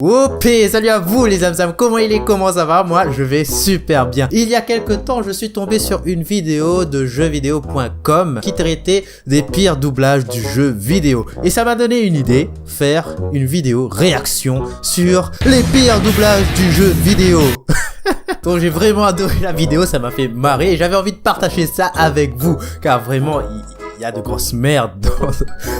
Ok, salut à vous les amzams, comment ça va? Moi je vais super bien. Il y a quelques temps je suis tombé sur une vidéo de jeuxvideo.com qui traitait des pires doublages du jeu vidéo. Et ça m'a donné une idée, faire une vidéo réaction sur les pires doublages du jeu vidéo. Donc j'ai vraiment adoré la vidéo, ça m'a fait marrer et j'avais envie de partager ça avec vous. Car vraiment, il y a de grosses merdes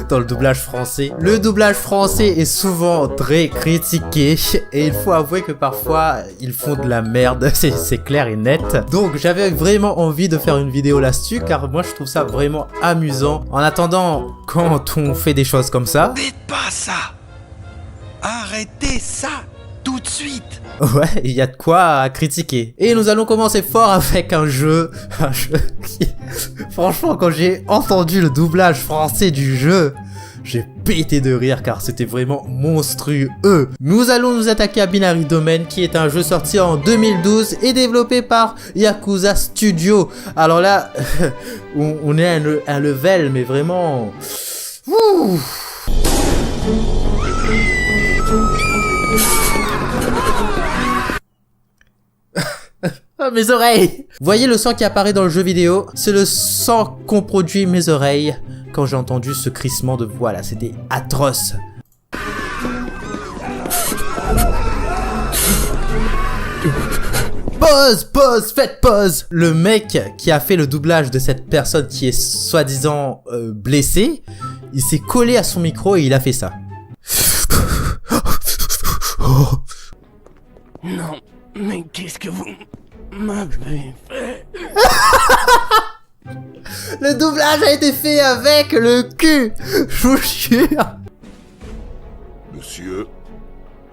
dans le doublage français. Le doublage français est souvent très critiqué et il faut avouer que parfois ils font de la merde, c'est clair et net. Donc j'avais vraiment envie de faire une vidéo là-dessus car moi je trouve ça vraiment amusant. En attendant, quand on fait des choses comme ça... Faites pas ça! Arrêtez ça tout de suite! Ouais, il y a de quoi critiquer. Et nous allons commencer fort avec un jeu qui... Franchement, quand j'ai entendu le doublage français du jeu, j'ai pété de rire car c'était vraiment monstrueux. Nous allons nous attaquer à Binary Domain qui est un jeu sorti en 2012 et développé par Yakuza Studio. Alors là, on est à un level mais vraiment... Ouh. Mes oreilles! Voyez le sang qui apparaît dans le jeu vidéo? C'est le sang qu'ont produit mes oreilles quand j'ai entendu ce crissement de voix là, c'était atroce. Pause, faites pause! Le mec qui a fait le doublage de cette personne qui est soi-disant blessée, il s'est collé à son micro et il a fait ça. Non, mais qu'est-ce que vous m'avez fait? Le doublage a été fait avec le cul, je vous jure. Monsieur,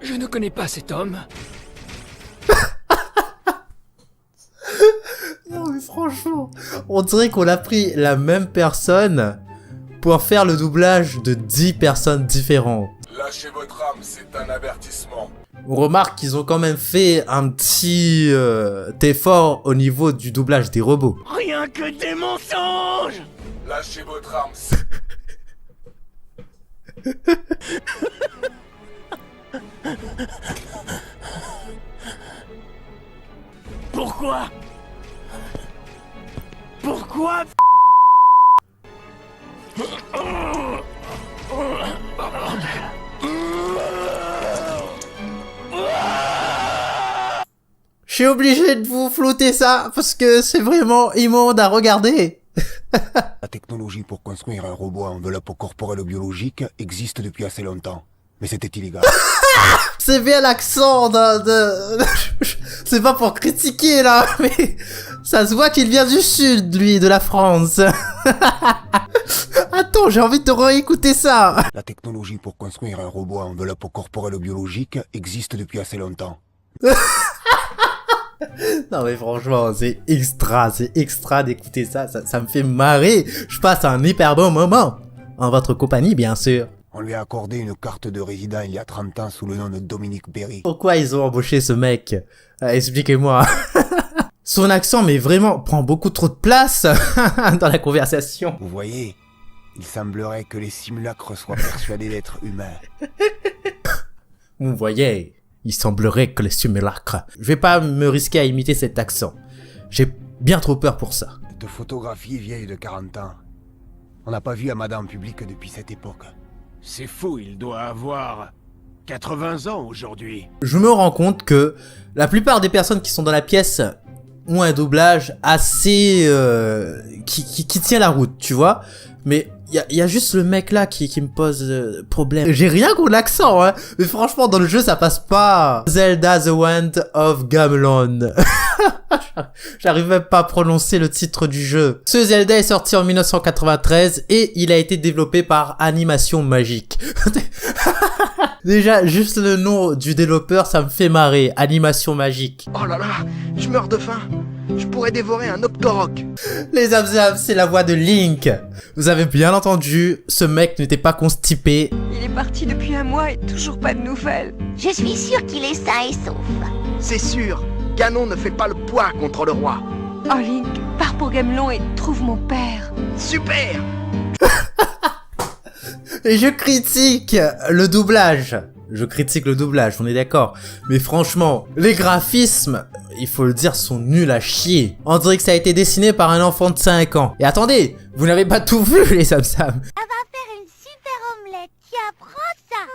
Je ne connais pas cet homme. Non mais franchement, on dirait qu'on a pris la même personne pour faire le doublage de 10 personnes différentes. lâchez votre âme, c'est un avertissement. On remarque qu'ils ont quand même fait un petit effort au niveau du doublage des robots. Rien que des mensonges! Lâchez votre âme, c'est... Pourquoi? Pourquoi? Je suis obligé de vous flouter ça parce que c'est vraiment immonde à regarder. La technologie pour construire un robot à enveloppe corporelle biologique existe depuis assez longtemps, mais c'était illégal. C'est bien l'accent de... C'est pas pour critiquer là, mais ça se voit qu'il vient du sud, lui, de la France. Attends, j'ai envie de réécouter ça. La technologie pour construire un robot à enveloppe corporelle biologique existe depuis assez longtemps. Non mais franchement, c'est extra d'écouter ça, ça me fait marrer. Je passe un hyper bon moment. En votre compagnie, bien sûr. On lui a accordé une carte de résident il y a 30 ans sous le nom de Dominique Berry. Pourquoi ils ont embauché ce mec? Expliquez-moi. Son accent, mais vraiment, prend beaucoup trop de place dans la conversation. Vous voyez, il semblerait que les simulacres soient persuadés d'être humains. Vous voyez, il semblerait que les simulacres... Je vais pas me risquer à imiter cet accent. J'ai bien trop peur pour ça. Cette photographie est vieille de 40 ans. On n'a pas vu Amada en public depuis cette époque. C'est fou, il doit avoir 80 ans aujourd'hui. Je me rends compte que la plupart des personnes qui sont dans la pièce ont un doublage assez... qui tient la route, tu vois. Mais il y a juste le mec là qui me pose problème. J'ai rien contre l'accent, hein. Mais franchement, dans le jeu, ça passe pas. Zelda The Wand of Gamelon. J'arrive même pas à prononcer le titre du jeu. Ce Zelda est sorti en 1993 et il a été développé par Animation Magique. Déjà, juste le nom du développeur, ça me fait marrer. Animation Magique. Oh là là, je meurs de faim. Je pourrais dévorer un Octorok. Les Amzams, c'est la voix de Link. Vous avez bien entendu, ce mec n'était pas constipé. Il est parti depuis un mois et toujours pas de nouvelles. Je suis sûre qu'il est sain et sauf. C'est sûr, Ganon ne fait pas le poids contre le roi. Oh Link, pars pour Gamelon et trouve mon père. Super! Et je critique le doublage. je critique le doublage, on est d'accord. Mais franchement, les graphismes, il faut le dire, sont nuls à chier. On dirait que ça a été dessiné par un enfant de 5 ans. Et attendez, vous n'avez pas tout vu les Samsam. On va faire une super omelette. Tu apprends ça?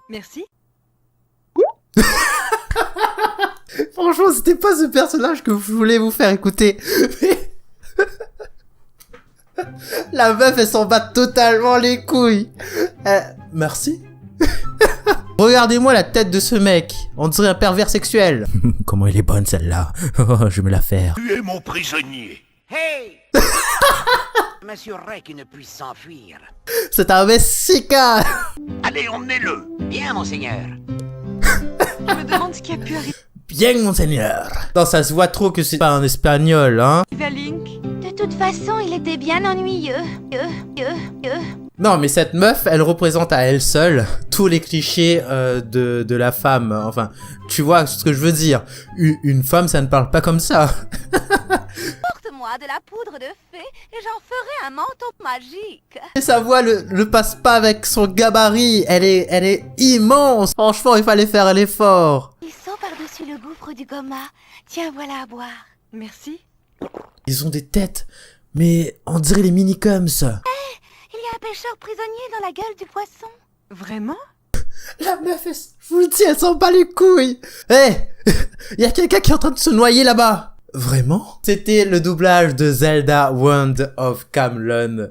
Merci. Franchement, c'était pas ce personnage que je voulais vous faire écouter. Mais... la meuf, elle s'en bat totalement les couilles. Merci. Regardez-moi la tête de ce mec. On dirait un pervers sexuel. Comment elle est bonne celle-là. Oh, je vais me la faire. Tu es mon prisonnier. Hey! Je m'assurerai qu'il ne puisse s'enfuir. C'est un Mexicain. Allez, emmenez-le. Bien, monseigneur. Je me demande ce qui a pu arriver Bien, monseigneur. Non, ça se voit trop que c'est pas un espagnol, hein. à Link. De toute façon, il était bien ennuyeux. Non, mais cette meuf, elle représente à elle seule tous les clichés de la femme. Enfin, tu vois ce que je veux dire. Une femme, ça ne parle pas comme ça. Porte-moi de la poudre de fée et j'en ferai un manteau magique. Et sa voix le passe pas avec son gabarit. Elle est immense. Franchement, il fallait faire l'effort. Ils sont par-dessus le gouffre du Goma. Tiens, voilà à boire. Merci. Ils ont des têtes, mais on dirait les minicums. Il y a un pêcheur prisonnier dans la gueule du poisson. Vraiment? La meuf, je vous le dis, elle s'en bat les couilles. Hé, il y a quelqu'un qui est en train de se noyer là-bas. Vraiment? C'était le doublage de Zelda Wand of Camelon.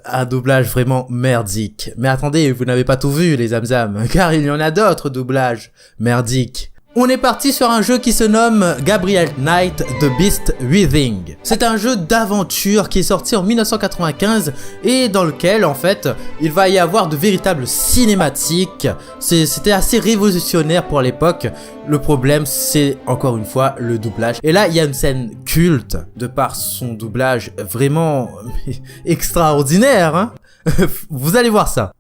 Un doublage vraiment merdique. Mais attendez, vous n'avez pas tout vu les Zamzam, car il y en a d'autres doublages merdiques. On est parti sur un jeu qui se nomme Gabriel Knight The Beast Within. C'est un jeu d'aventure qui est sorti en 1995 et dans lequel en fait il va y avoir de véritables cinématiques. C'était assez révolutionnaire pour l'époque. Le problème c'est encore une fois le doublage. Et là il y a une scène culte de par son doublage vraiment extraordinaire, hein. Vous allez voir ça.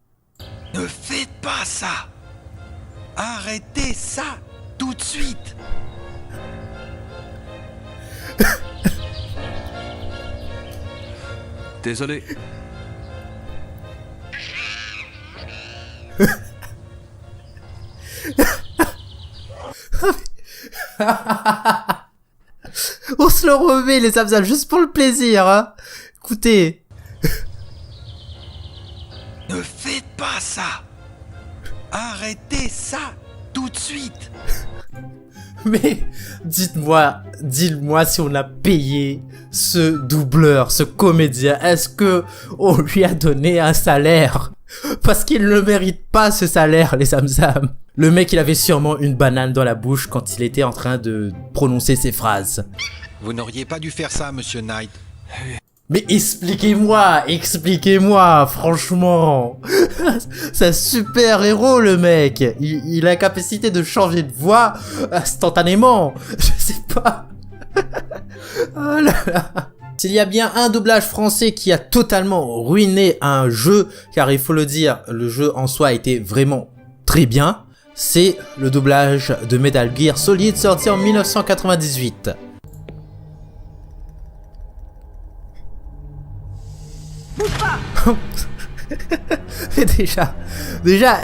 Ne faites pas ça. Arrêtez ça. Tout de suite. Désolé. On se le remet les Zamzam juste pour le plaisir, hein. Écoutez. Ne faites pas ça. Arrêtez ça. Tout de suite. Mais dites-moi si on a payé ce doubleur, ce comédien. Est-ce que on lui a donné un salaire? Parce qu'il ne mérite pas ce salaire, les Zamzam. Le mec, il avait sûrement une banane dans la bouche quand il était en train de prononcer ses phrases. Vous n'auriez pas dû faire ça, monsieur Knight. Mais expliquez-moi, franchement. C'est un super héros, le mec. Il a la capacité de changer de voix instantanément. Je sais pas. Oh là là. S'il y a bien un doublage français qui a totalement ruiné un jeu, car il faut le dire, le jeu en soi était vraiment très bien, c'est le doublage de Metal Gear Solid sorti en 1998. Mais déjà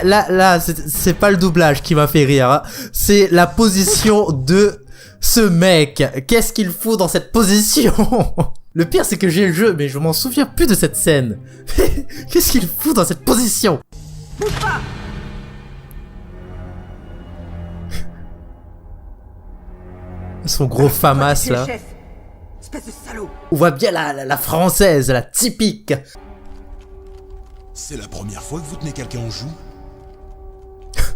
là c'est pas le doublage qui m'a fait rire, hein. C'est la position de ce mec. Qu'est-ce qu'il fout dans cette position? Le pire c'est que j'ai le jeu mais je m'en souviens plus de cette scène. Qu'est-ce qu'il fout dans cette position? Son gros famas là. On voit bien la française, la typique. C'est la première fois que vous tenez quelqu'un en joue?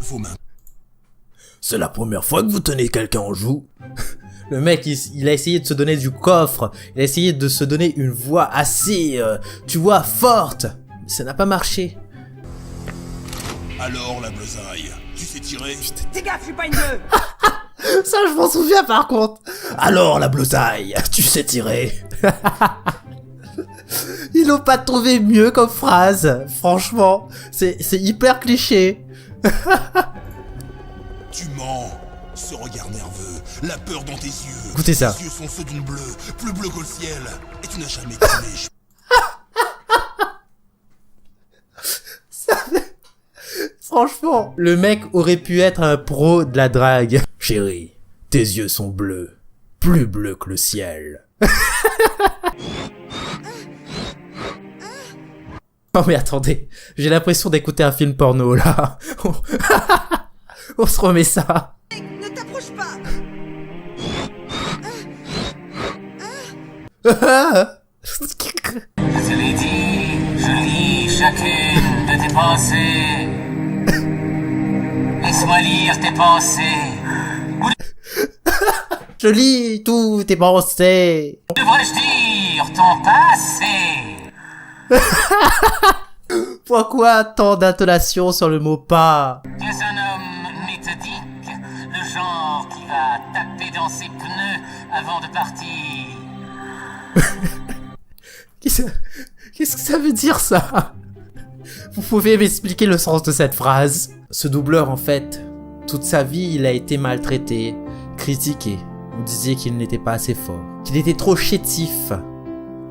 Vos mains. C'est la première fois que vous tenez quelqu'un en joue? Le mec, il a essayé de se donner du coffre. Il a essayé de se donner une voix assez, tu vois, forte. Mais ça n'a pas marché. Alors, la besaille, tu sais tirer? Fais gaffe, je suis pas une gueule. Ça, je m'en souviens par contre. Alors, la blousaille, tu sais tirer. Ils n'ont pas trouvé mieux comme phrase. Franchement, c'est hyper cliché. Tu mens. Ce regard nerveux, la peur dans tes yeux. Écoutez ça. Tes yeux sont ceux d'une bleue, plus bleu que le ciel. Et tu n'as jamais connu. Franchement. franchement, le mec aurait pu être un pro de la drague. Chérie, tes yeux sont bleus. Plus bleus que le ciel. Oh mais attendez, j'ai l'impression d'écouter un film porno là. On se remet ça. Ne t'approche pas. Je l'ai dit, je lis chacune de tes pensées. Laisse-moi lire tes pensées. Je lis tout tes pensées. Devrais-je dire ton passé? Pourquoi tant d'intonation sur le mot pas? Tu es un homme méthodique, le genre qui va taper dans ses pneus avant de partir. Qu'est-ce que ça veut dire ça? Vous pouvez m'expliquer le sens de cette phrase? Ce doubleur en fait, toute sa vie il a été maltraité, critiqué. On disait qu'il n'était pas assez fort, qu'il était trop chétif.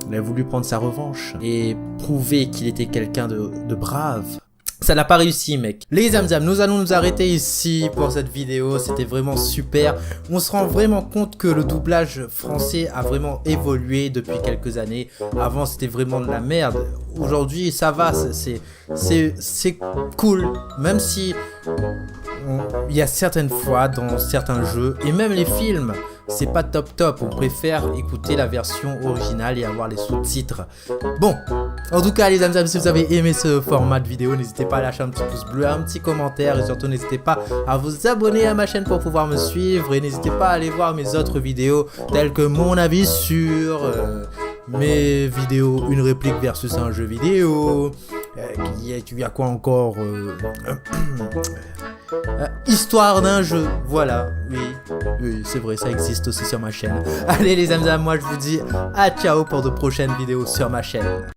Il a voulu prendre sa revanche et prouver qu'il était quelqu'un de brave. Ça n'a pas réussi, mec. Les Zamzam, nous allons nous arrêter ici pour cette vidéo. C'était vraiment super. On se rend vraiment compte que le doublage français a vraiment évolué depuis quelques années. Avant, c'était vraiment de la merde. Aujourd'hui, ça va. C'est cool. Même si il y a certaines fois dans certains jeux et même les films, c'est pas top. On préfère écouter la version originale et avoir les sous-titres. Bon, en tout cas les Zamzam, si vous avez aimé ce format de vidéo, n'hésitez pas à lâcher un petit pouce bleu, un petit commentaire et surtout n'hésitez pas à vous abonner à ma chaîne pour pouvoir me suivre et n'hésitez pas à aller voir mes autres vidéos telles que mon avis sur mes vidéos, une réplique versus un jeu vidéo. Il y a quoi encore histoire d'un jeu, voilà, oui, c'est vrai, ça existe aussi sur ma chaîne. Allez les Zamzam, moi je vous dis à ciao pour de prochaines vidéos sur ma chaîne.